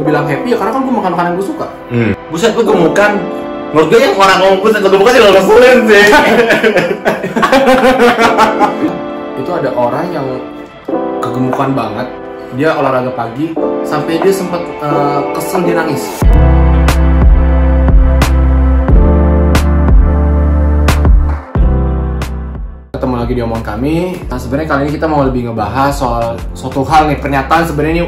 bilang happy ya karena kan gue makan makanan yang gue suka. Buset, gue gemukan. Menurut gue yang orang ngomong buset gemukan sih ngeselin sih. Itu ada orang yang kegemukan banget, dia olahraga pagi sampai dia sempat kesel, dia nangis. Ketemu lagi di omongan kami. Nah sebenarnya kali ini kita mau lebih ngebahas soal suatu hal nih, pernyataan sebenarnya ini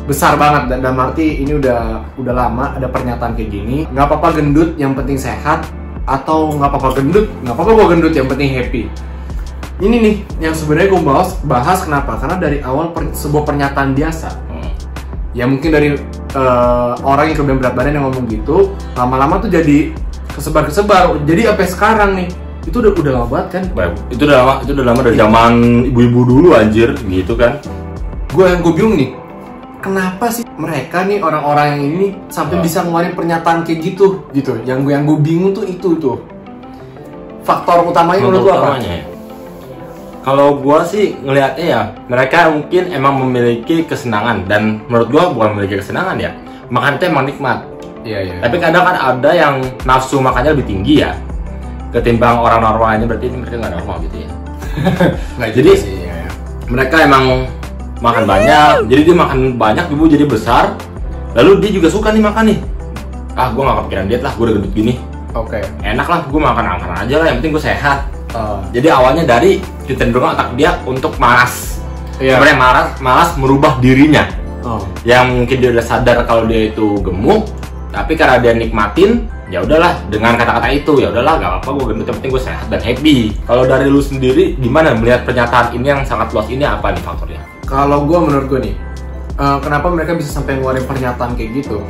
besar banget, dan dalam arti ini udah lama ada pernyataan kayak gini. Nggak apa-apa gendut, yang penting sehat. Atau nggak apa-apa gue gendut, yang penting happy. Ini nih yang sebenarnya gue bahas kenapa? Karena dari awal sebuah pernyataan biasa. Ya mungkin dari orang yang kelebihan berat badan yang ngomong gitu, lama-lama tuh jadi kesebar. Jadi sampai sekarang nih, itu udah lama banget kan? Itu udah lama dari zaman ibu-ibu dulu anjir, gitu kan? Gue bingung nih, kenapa sih mereka nih orang-orang yang ini sampai bisa ngeluarin pernyataan kayak gitu? Yang gue bingung tuh itu tuh. Faktor utamanya menurut gue apa? Kalau gua sih ngelihatnya ya, mereka mungkin emang memiliki kesenangan, dan menurut gua bukan memiliki kesenangan ya, makan itu emang nikmat. Iya. Tapi kadang kan ada yang nafsu makannya lebih tinggi ya, ketimbang orang normalnya, berarti mereka nggak normal gitu ya. Jadi sih, ya. Mereka emang makan banyak, jadi dia makan banyak, tubuh jadi besar, lalu dia juga suka nih makan nih. Gua nggak kepikiran diet lah, gua udah gendut gini. Oke. Enak lah, gua makan aja lah, yang penting gua sehat. Jadi awalnya dari kecenderungan otak dia untuk malas. Sebenarnya malas merubah dirinya. Yang mungkin dia udah sadar kalau dia itu gemuk, tapi karena dia nikmatin, ya udahlah dengan kata-kata itu, ya udahlah gak apa-apa gue gendut, yang penting gue sehat dan happy. Kalau dari lu sendiri gimana melihat pernyataan ini yang sangat luas ini, apa nih faktornya? Kalau menurut gue nih, kenapa mereka bisa sampai ngeluarin pernyataan kayak gitu?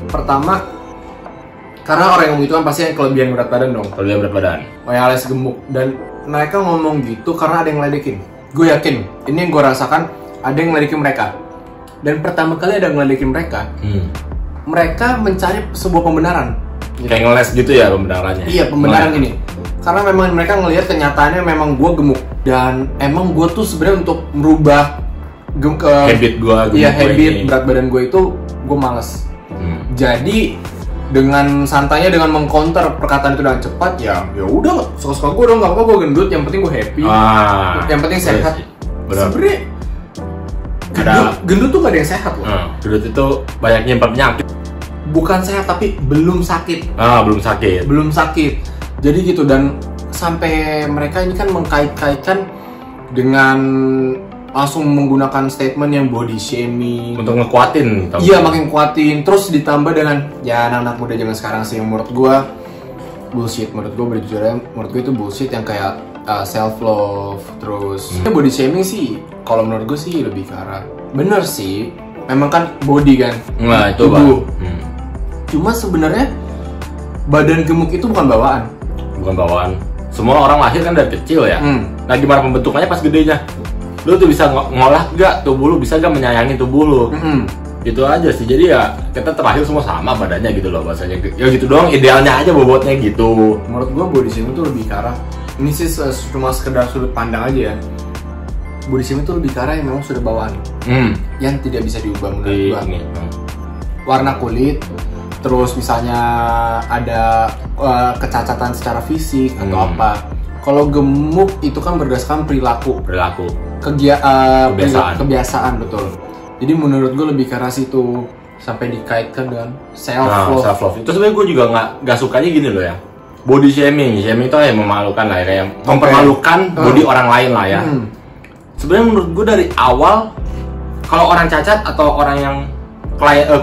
Pertama, karena orang yang ngomong itu kan pasti yang kelebihan berat badan dong. Kelebihan berat badan. Yang alias gemuk. Dan mereka ngomong gitu karena ada yang ngeledekin. Gue yakin, ini yang gue rasakan, ada yang ngeledekin mereka. Dan pertama kali ada yang ngeledekin mereka, mereka mencari sebuah pembenaran. Kayak ngeles gitu ya pembenarannya? Iya, pembenaran ini. Karena memang mereka ngelihat kenyataannya memang gue gemuk. Dan emang gue tuh sebenarnya untuk merubah habit gue. Iya, habit berat badan gue itu, gue males. Jadi dengan santainya, dengan mengcounter perkataan itu dengan cepat, ya udah suka-suka gue dong, nggak apa-apa gue gendut, yang penting gue happy, yang penting sehat. Sebenarnya gendut tuh gak ada yang sehat loh. Gendut itu banyak nyimpan penyakit. Bukan sehat tapi belum sakit. Belum sakit. Jadi gitu, dan sampai mereka ini kan mengkait-kaitkan dengan langsung menggunakan statement yang body shaming untuk ngekuatin. Iya, makin kuatin. Terus ditambah dengan ya anak-anak muda zaman sekarang sih, yang menurut gue bullshit. Menurut gue itu bullshit, yang kayak self love. Terus body shaming sih, kalau menurut gue sih lebih ke arah bener sih, memang kan body kan, itu tubuh. Cuma sebenarnya badan gemuk itu bukan bawaan. Semua orang lahir kan dari kecil ya. Nah gimana pembentukannya pas gedenya? Lu tuh bisa ngolah gak tubuh lu, bisa gak menyayangi tubuh lu. Gitu aja sih. Jadi ya kita terlahir semua sama badannya gitu loh bahasanya. Ya gitu doang, idealnya aja bobotnya gitu. Menurut gua body shaming tuh lebih ke arah, ini sih cuma sekedar sudut pandang aja ya, body shaming tuh lebih ke arah yang memang sudah bawaan, yang tidak bisa diubah menurut gua. Warna kulit, terus misalnya ada kecacatan secara fisik atau apa. Kalau gemuk itu kan berdasarkan perilaku. Kebiasaan, betul. Jadi menurut gue lebih ke arah situ, sampai dikaitkan dengan self love. Itu sebenarnya gue juga nggak sukanya gini loh ya. Body shaming itu yang memalukan lah ya, kayak mempermalukan body orang lain lah ya. Sebenarnya menurut gue dari awal, kalau orang cacat atau orang yang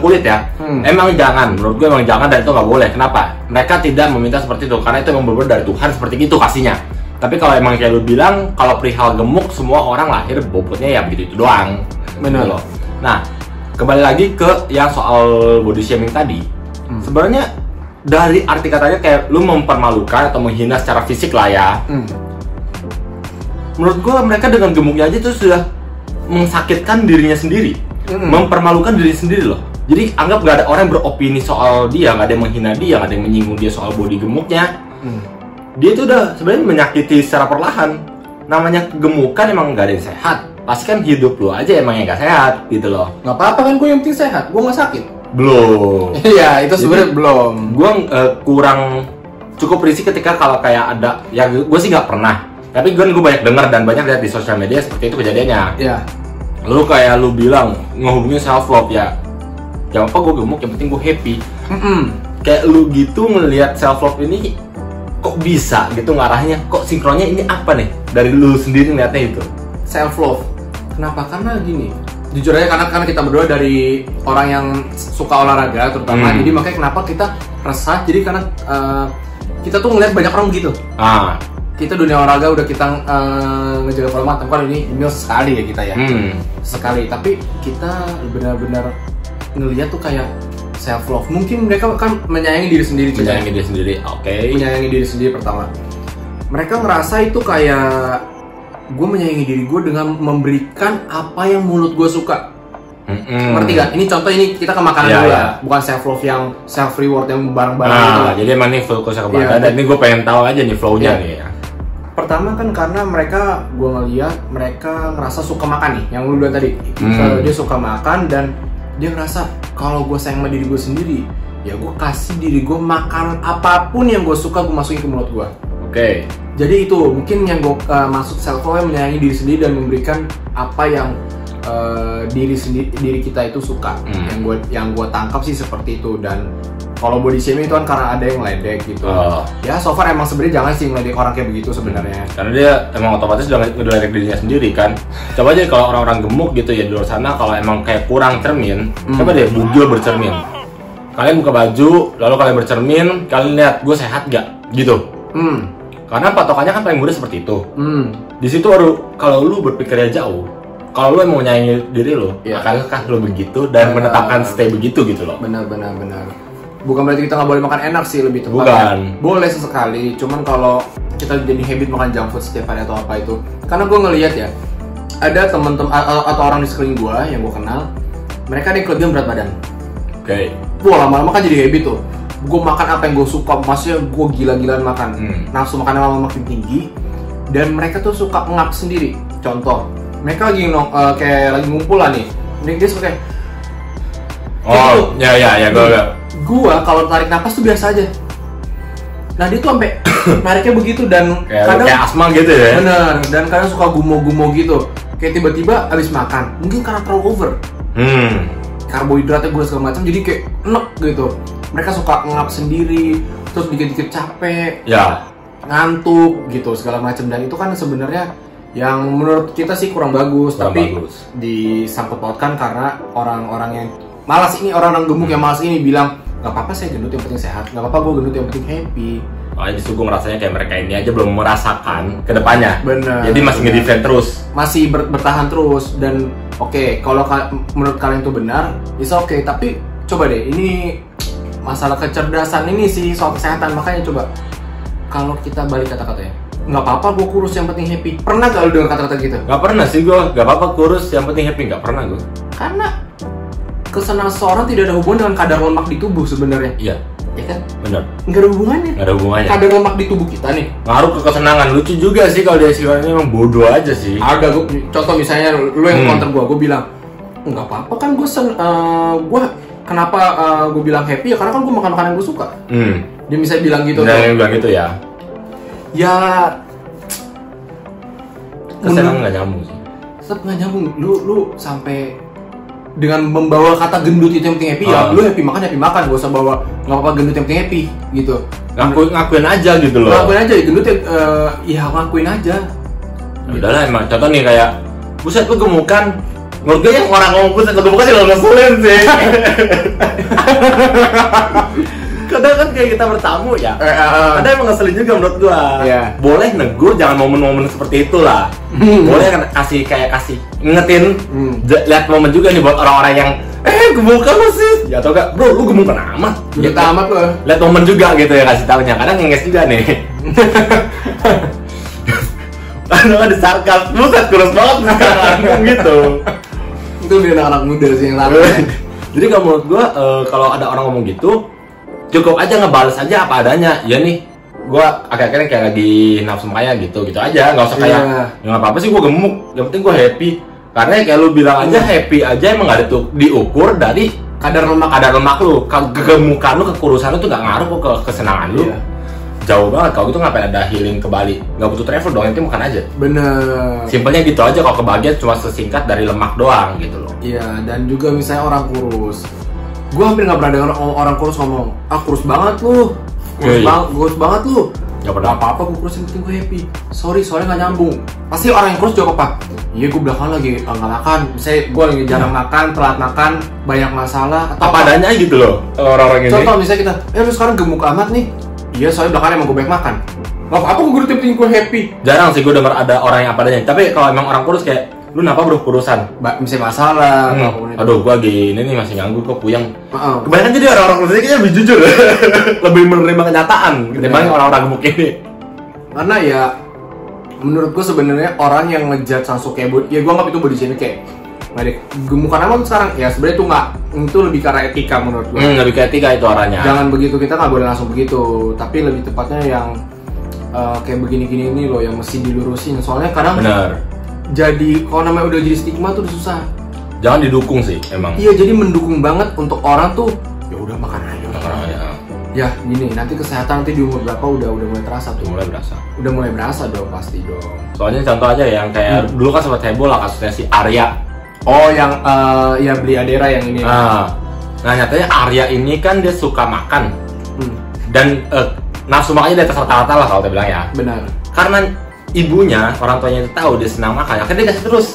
kulit ya, menurut gue emang jangan, dan itu nggak boleh. Kenapa? Mereka tidak meminta seperti itu, karena itu memang benar dari Tuhan seperti itu pastinya. Tapi kalau emang kayak lu bilang, kalau perihal gemuk, semua orang lahir bobotnya ya begitu doang. Bener loh. Nah, kembali lagi ke yang soal body shaming tadi. Sebenarnya dari arti katanya kayak lu mempermalukan atau menghina secara fisik lah ya. Menurut gue mereka dengan gemuknya aja tuh sudah mensakitkan dirinya sendiri. Mempermalukan diri sendiri loh. Jadi anggap gak ada orang yang beropini soal dia, gak ada yang menghina dia, gak ada yang menyinggung dia soal body gemuknya. Dia itu udah sebenarnya menyakiti secara perlahan. Namanya kegemukan emang gak ada yang sehat. pasti kan hidup lu aja emang yang gak sehat gitu loh. Nggak apa-apa kan, gue yang penting sehat, gue nggak sakit. Belum. Iya, itu sebenarnya belum. Gue kurang cukup risih ketika kalau kayak ada, ya gue sih nggak pernah. Tapi gue banyak dengar dan banyak lihat di sosial media seperti itu kejadiannya. Iya. Lu kayak lu bilang ngehubungin self love ya. Jangan apa gue gemuk, yang penting gue happy. Kayak lu gitu ngelihat self love ini kok bisa gitu ngarahnya, kok sinkronnya ini apa nih dari lu sendiri ngeliatnya itu? Self love. Kenapa? Karena gini. Jujur aja karena kita berdua dari orang yang suka olahraga terutama. Jadi makanya kenapa kita resah. Jadi karena kita tuh ngeliat banyak orang gitu. Kita dunia olahraga udah kita ngejaga pola makan, kan ini sekali ya kita ya. Sekali, tapi kita benar-benar ngeliat tuh kayak self love. Mungkin mereka kan menyayangi diri sendiri. Menyayangi diri sendiri, oke. Menyayangi diri sendiri pertama. Mereka ngerasa itu kayak gue menyayangi diri gue dengan memberikan apa yang mulut gue suka. Ngerti gak? Ini contoh, ini kita ke makanan dulu lah. Bukan self love yang self reward yang bareng-bareng gitu. Jadi emang nih fokusnya ke makanan. Dan ini gue pengen tahu aja nih flow-nya nih ya. Pertama kan karena mereka, gue ngeliat mereka ngerasa suka makan nih, yang lu bilang tadi. Dia suka makan dan dia ngerasa kalau gue sayang sama diri gue sendiri, ya gue kasih diri gue makan apapun yang gue suka, gue masukin ke mulut gue. Oke. Jadi itu mungkin yang gue maksud self love, menyayangi diri sendiri dan memberikan apa yang diri kita itu suka. Yang gue tangkap sih seperti itu. Dan kalau body shaming itu kan karena ada yang ledek gitu. Ya so far emang sebenarnya jangan sih ngeledek orang kayak begitu sebenarnya. Karena dia emang otomatis udah ngeledek dirinya sendiri kan. Coba aja kalau orang-orang gemuk gitu ya di luar sana, kalau emang kayak kurang cermin, coba deh bugil bercermin. Kalian buka baju, lalu kalian bercermin, kalian lihat gue sehat gak? Gitu. Karena patokannya kan paling mudah seperti itu. Di situ baru kalau lu berpikirnya jauh, kalau lu emang menyayangi diri lu, akankah lu begitu dan menetapkan stay begitu gitu loh. Benar. Bukan berarti kita nggak boleh makan enak sih, lebih tepatnya. Boleh sesekali, cuman kalau kita jadi habit makan junk food setiap hari atau apa itu. Karena gue ngelihat ya, ada teman-teman atau orang di sekeliling gue yang gue kenal, mereka ada yang kelebihan berat badan. Wah, lama-lama kan jadi habit tuh. Gue makan apa yang gue suka, maksudnya gue gila-gilaan makan. Nafsu makannya lama makin tinggi, dan mereka tuh suka ngap sendiri. Contoh, mereka lagi kayak lagi ngumpul lah nih, dia suka kayak gua kalau tarik napas tuh biasa aja. Nah dia tuh sampai nariknya begitu dan kadang kayak asma gitu ya. Bener, dan kadang suka gumo-gumo gitu. Kayak tiba-tiba abis makan, mungkin karena terlalu over. Karbohidratnya gue segala macam, jadi kayak enek gitu. Mereka suka ngap sendiri, terus dikit-dikit capek, ngantuk gitu segala macam. Dan itu kan sebenarnya yang menurut kita sih kurang bagus, tapi disangkut pautkan karena orang-orang yang malas ini, orang-orang gemuk yang malas ini bilang nggak apa-apa saya gendut yang penting sehat, nggak apa-apa gue gendut yang penting happy. Justru gue ngerasanya kayak mereka ini aja belum merasakan kedepannya. Bener. Jadi masih ngedefend terus, masih bertahan terus. Dan kalau menurut kalian itu benar, it's okay. Tapi coba deh, ini masalah kecerdasan ini sih soal kesehatan. Makanya coba kalau kita balik kata-katanya, nggak apa-apa gue kurus yang penting happy. Pernah gak lu dengar kata-kata gitu? Nggak pernah sih gue. Nggak apa-apa kurus yang penting happy, nggak pernah gue. Karena kesenangan seseorang tidak ada hubungan dengan kadar lemak di tubuh sebenarnya. Iya. Ya kan? Bener. Nggak ada hubungannya. Nggak ada hubungannya. Kadar lemak di tubuh kita nih ngaruh ke kesenangan. Lucu juga sih kalau dia sifatnya emang bodoh aja sih. Ada contoh misalnya lu yang counter gue bilang nggak apa-apa kan gue kenapa gue bilang happy ya karena kan gue makan makanan gue suka. Dia bisa bilang gitu. Dia bilang gitu ya. Ya kesenangan nggak nyambung sih. Tetap nggak nyambung. Lu sampai dengan membawa kata gendut itu yang penting happy, ya lu happy makan, gak usah bawa nggak apa-apa gendut yang penting happy gitu. Ngakuin aja gitu loh. Ngakuin aja gendut ya ngakuin aja. Udahlah emang contoh nih kayak buset gue gemukan. Menurut gue yang orang ngomong buset gue gemukan sih lo ngeselin sih. Kadang kan kayak kita bertamu ya, kadang emang ngeselin juga menurut gua. Boleh negur, jangan momen-momen seperti itulah. Boleh kan kasih ngingetin, lihat momen juga nih buat orang-orang yang gemukan lu sih, ya atau enggak, bro lu gemukan amat, gitu amat lo. Lihat momen juga gitu ya, kasih taunya. Kadang ngenges juga nih. Kadang ada sarkas, buset kurus banget sekarang gitu. Itu dia anak muda sih yang lain. Jadi kalau menurut gua kalau ada orang ngomong gitu, cukup aja ngebales aja apa adanya. Ya nih, gue akhir-akhirnya kayak lagi nafsu makanya gitu aja, nggak usah kayak nggak apa-apa sih gue gemuk, yang penting gue happy. Karena kayak lu bilang aja happy aja emang gak ada tuh diukur dari kadar lemak lu. Kegemukan lu, kekurusan lu tuh gak ngaruh kok ke kesenangan lu. Jauh banget. Kalau gitu ngapain ada healing ke Bali? Gak butuh travel dong, nanti makan aja. Bener. Simpelnya gitu aja. Kalau kebahagiaan cuma sesingkat dari lemak doang gitu loh. Iya, dan juga misalnya orang kurus. Gue hampir gak pernah dengar orang kurus ngomong, kurus banget lu. Kurus banget lu. Gak apa-apa, gue kurus yang penting gue happy. Sorry gak nyambung. Pasti orang yang kurus jawab apa? Iya, gue belakangan lagi gak makan. Misalnya gue lagi jarang makan, telat makan, banyak masalah. Atau apa adanya gitu loh orang-orang ini. Contoh misalnya kita, lu sekarang gemuk amat nih. Iya, soalnya belakangan emang gue banyak makan. Gak apa-apa, gue penting gue happy. Jarang sih gue denger ada orang yang apa adanya. Tapi kalau emang orang kurus kayak, lu kenapa bro kurusan? Misalnya masalah. Aduh, gue lagi ini nih masih nganggur kok, puyeng. Kebanyakan jadi orang-orang kurus ini kayaknya lebih jujur. Lebih menerima kenyataan ketimbang orang-orang gemuk ini. Karena ya menurut gue sebenarnya orang yang ngejudge langsung kayak ya gue anggap itu body shaming kayak nggak deh gemukan amat sekarang ya, sebenarnya itu nggak, itu lebih karena etika menurut gue. Lebih ke etika itu orangnya. Jangan begitu, kita nggak boleh langsung begitu, tapi lebih tepatnya yang kayak begini-gini ini loh yang mesti dilurusin, soalnya kadang jadi kalau namanya udah jadi stigma tuh udah susah. Jangan didukung sih emang. Iya, jadi mendukung banget untuk orang tuh ya udah makan aja. Ya gini, nanti kesehatan nanti di umur berapa udah mulai terasa tuh. Udah mulai berasa dong, pasti dong. Soalnya contoh aja yang kayak dulu kan sempat heboh lah kasusnya si Arya. Oh, yang ya beli Adera yang ini. Nah nyatanya Arya ini kan dia suka makan. Dan nafsu makannya di atas rata-rata lah kalau dia bilang ya. Benar. Karena ibunya, orang tuanya itu tahu dia senang makan, akhirnya dia kasih terus.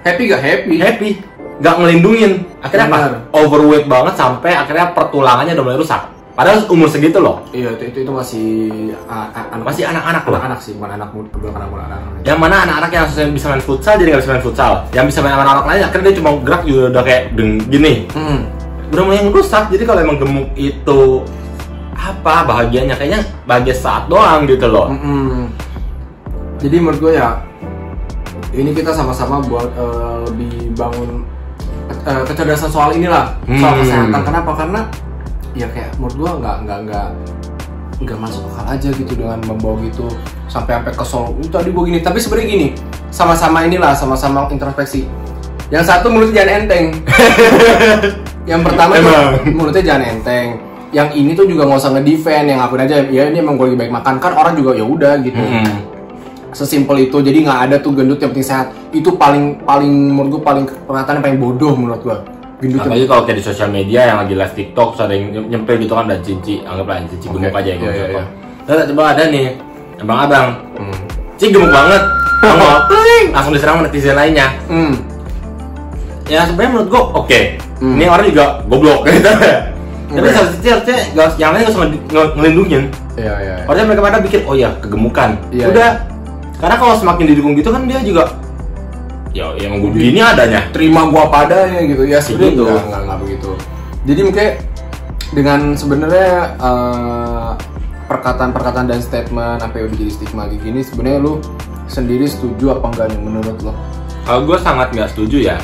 Happy gak happy? Happy. Gak ngelindungin. Akhirnya apa? Overweight banget sampai akhirnya pertulangannya udah mulai rusak. Padahal umur segitu loh. Iya, itu masih masih anak-anak loh. Anak sih, bukan anak muda, bukan anak-anak. Yang mana anak-anak yang harusnya bisa main futsal jadi nggak bisa main futsal. Yang bisa main anak-anak lain akhirnya dia cuma gerak juga udah kayak gini. Udah mulai ngerusak. Jadi kalau emang gemuk itu apa bahagianya? Kayaknya bahagia saat doang gitu loh. Jadi menurut gue ya ini kita sama-sama buat lebih bangun kecerdasan soal inilah, soal kesehatan. Kenapa? Karena ya kayak menurut gua nggak masuk akal aja gitu dengan membawa gitu sampai kesel. Tadi gua gini, tapi sebenarnya gini, sama-sama introspeksi. Yang satu mulutnya jangan enteng. Yang pertama tuh mulutnya jangan enteng. Yang ini tuh juga nggak usah ngedefend, yang ngakuin aja ya ini emang gua lagi baik makan, kan orang juga ya udah gitu. Sesimpel itu, jadi nggak ada tuh gendut yang penting sehat. Itu paling menurut gua pernyataan yang paling bodoh menurut gua. Apalagi kalau kayak di sosial media yang lagi live TikTok, ada yang nyempil gitu kan, dan Cici, anggaplah Cici gemuk aja yang gitu. Nah, coba ada nih, abang-abang, Cici gemuk banget, langsung diserang netizen lainnya. Ya sebenarnya menurut gua oke. Ini orang juga goblok gitu. Tapi harusnya yang lain nggak usah ngelindungin. Harusnya mereka pada pikir, oh ya kegemukan. Udah, karena kalau semakin didukung gitu kan dia juga ya emang gue begini adanya, terima gua apa adanya gitu ya. Sebenarnya nggak begitu. Jadi mungkin dengan sebenarnya perkataan dan statement apa yang udah jadi stigma kayak gini, sebenarnya lu sendiri setuju apa enggak nih menurut lo? Kalau gue sangat nggak setuju ya,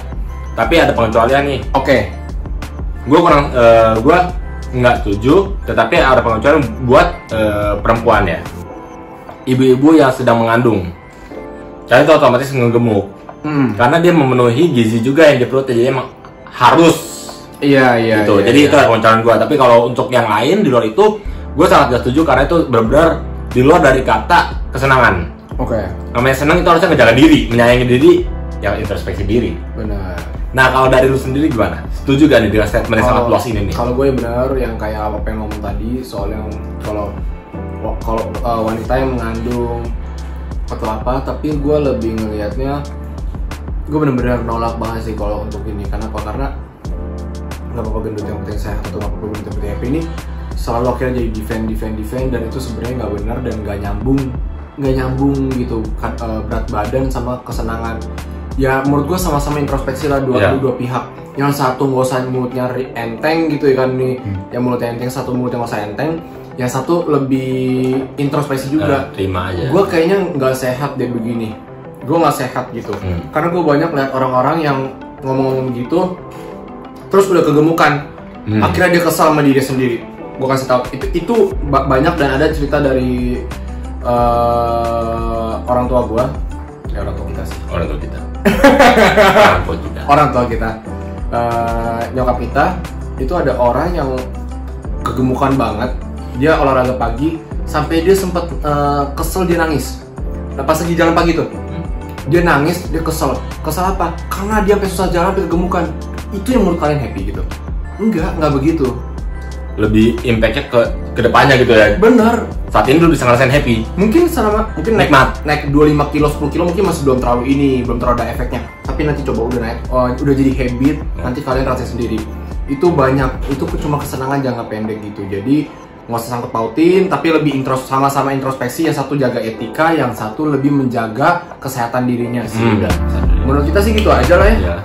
tapi ada pengecualian nih. Gue nggak setuju, tetapi ada pengecualian buat perempuan ya, ibu-ibu yang sedang mengandung, karena itu otomatis ngegemuk. Karena dia memenuhi gizi juga yang di perutnya, jadi emang harus gitu. Jadi itu adalah pengecualian gue. Tapi kalau untuk yang lain di luar itu, gue sangat gak setuju karena itu benar-benar di luar dari kata kesenangan. Namanya senang itu harusnya ngejaga diri, menyayangi diri, ya introspeksi diri. Benar. Nah kalau dari lu sendiri gimana? Setuju gak nih dengan statement yang sangat luas ini nih? Kalau gue benar yang kayak apa yang ngomong tadi, soalnya kalau wanita yang mengandung atau apa, tapi gue lebih ngelihatnya, gue bener-bener nolak banget sih kalau untuk ini. Kenapa? Karena nggak apa-apa gendut yang penting sehat atau nggak apa-apa gendut yang penting happy ini selalu akhirnya jadi defend, dan itu sebenarnya nggak benar dan nggak nyambung gitu berat badan sama kesenangan. Ya menurut gue sama-sama introspeksi lah dua pihak. Yang satu nggak usah mulutnya enteng gitu ya kan nih, yang mulutnya enteng, satu mulutnya nggak usah enteng. Yang satu lebih introspeksi juga. Terima aja. Gue kayaknya nggak sehat deh begini. Gue nggak sehat gitu, karena gue banyak lihat orang-orang yang ngomong-ngomong gitu, terus udah kegemukan, akhirnya dia kesal sama diri sendiri. Gue kasih tahu itu banyak, dan ada cerita dari orang tua gue, orang tua kita sih. Orang tua kita. Nyokap kita itu ada orang yang kegemukan banget. Dia olahraga pagi sampai dia sempat kesel, dia nangis. Pas lagi jalan pagi tuh, dia nangis, dia kesel. Kesel apa? Karena dia sampai susah jalan, sampai kegemukan. Itu yang menurut kalian happy gitu? Enggak begitu. Lebih impactnya ke depannya gitu ya. Bener. Saat ini lu bisa ngerasain happy. Mungkin nikmat. Naik 25 kilo, 10 kilo mungkin masih belum terlalu ada efeknya. Tapi nanti coba udah naik, udah jadi habit, nanti kalian rasain sendiri. Itu banyak, itu cuma kesenangan jangka pendek gitu. Jadi nggak usah sangkut pautin, tapi lebih sama-sama introspeksi. Yang satu jaga etika, yang satu lebih menjaga kesehatan dirinya sih. Udah. Menurut kita sih gitu aja lah ya.